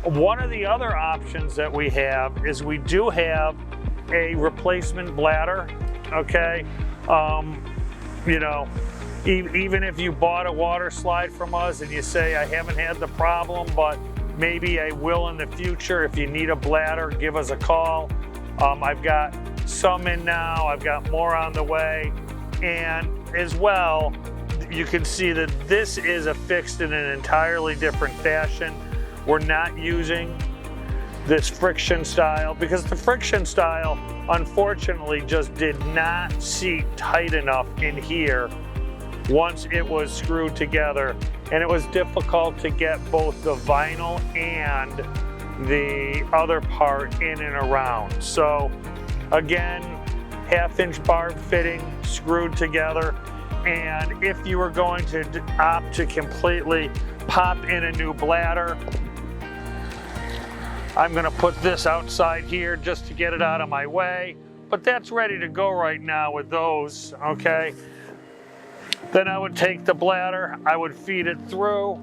One of the other options that we have is we do have a replacement bladder, okay? You know, even if you bought a water slide from us and you say, I haven't had the problem, but maybe I will in the future. If you need a bladder, give us a call. I've got some in now, I've got more on the way. And as well, you can see that this is affixed in an entirely different fashion. We're not using this friction style because the friction style, unfortunately, just did not seat tight enough in here once it was screwed together. And it was difficult to get both the vinyl and the other part in and around. So again, 1/2-inch barb fitting screwed together. And if you were going to opt to completely pop in a new bladder, I'm gonna put this outside here just to get it out of my way, but that's ready to go right now with those, okay? Then I would take the bladder, I would feed it through.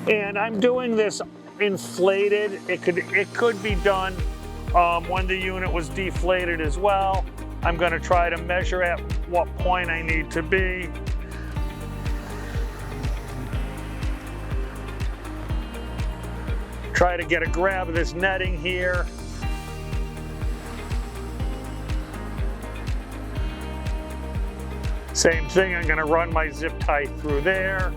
And I'm doing this inflated. It could be done when the unit was deflated as well. I'm gonna try to measure at what point I need to be. Try to get a grab of this netting here. Same thing, I'm gonna run my zip tie through there.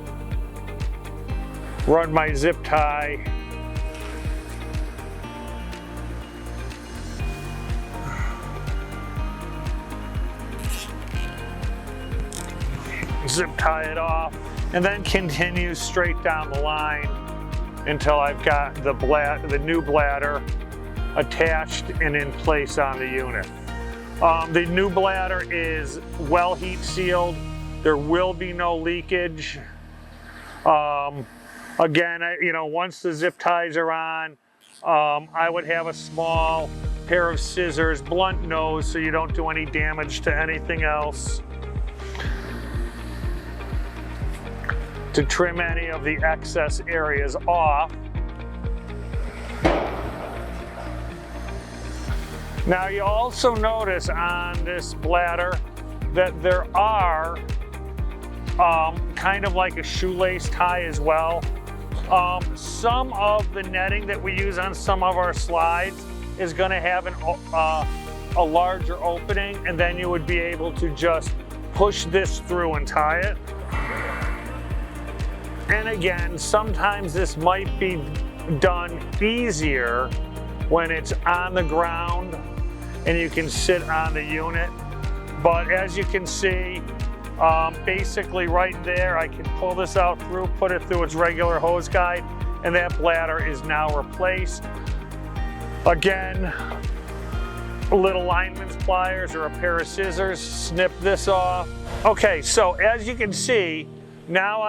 Run my zip tie. Zip tie it off, and then continue straight down the line until I've got the new bladder attached and in place on the unit. The new bladder is well heat sealed. There will be no leakage. Again, once the zip ties are on, I would have a small pair of scissors, blunt nose, so you don't do any damage to anything else, to trim any of the excess areas off. Now you also notice on this bladder that there are kind of like a shoelace tie as well. Some of the netting that we use on some of our slides is going to have a larger opening, and then you would be able to just push this through and tie it. And again, sometimes this might be done easier when it's on the ground and you can sit on the unit. But as you can see, basically right there, I can pull this out through, put it through its regular hose guide, and that bladder is now replaced. Again, little lineman's pliers or a pair of scissors, snip this off. Okay, so as you can see, now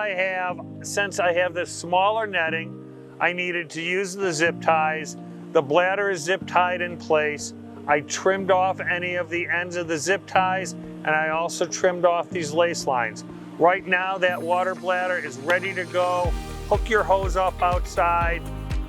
since I have this smaller netting, I needed to use the zip ties. The bladder is zip tied in place. I trimmed off any of the ends of the zip ties, and I also trimmed off these lace lines. Right now, that water bladder is ready to go. Hook your hose up outside,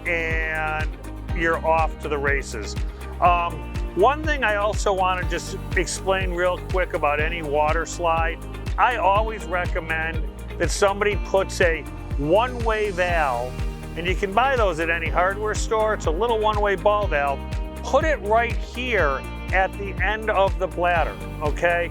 and you're off to the races. One thing I also want to just explain real quick about any water slide, I always recommend that somebody puts a one-way valve, and you can buy those at any hardware store. It's a little one-way ball valve. Put it right here at the end of the bladder, okay?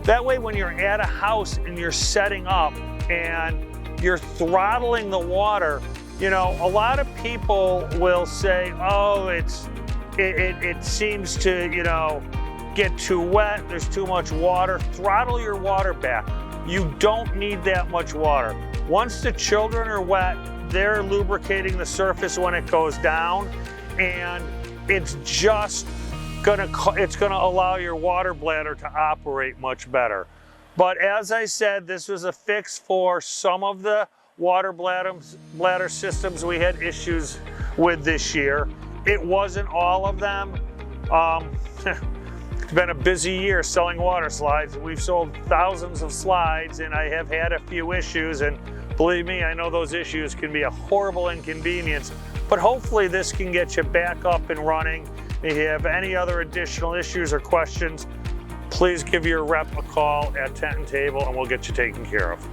That way when you're at a house and you're setting up and you're throttling the water, a lot of people will say, oh, it seems to, get too wet, there's too much water. Throttle your water back. You don't need that much water. Once the children are wet, they're lubricating the surface when it goes down, and it's gonna allow your water bladder to operate much better. But as I said, this was a fix for some of the water bladder systems we had issues with this year. It wasn't all of them. It's been a busy year selling water slides. We've sold thousands of slides and I have had a few issues, and believe me, I know those issues can be a horrible inconvenience, but hopefully this can get you back up and running. If you have any other additional issues or questions, please give your rep a call at Tent and Table and we'll get you taken care of.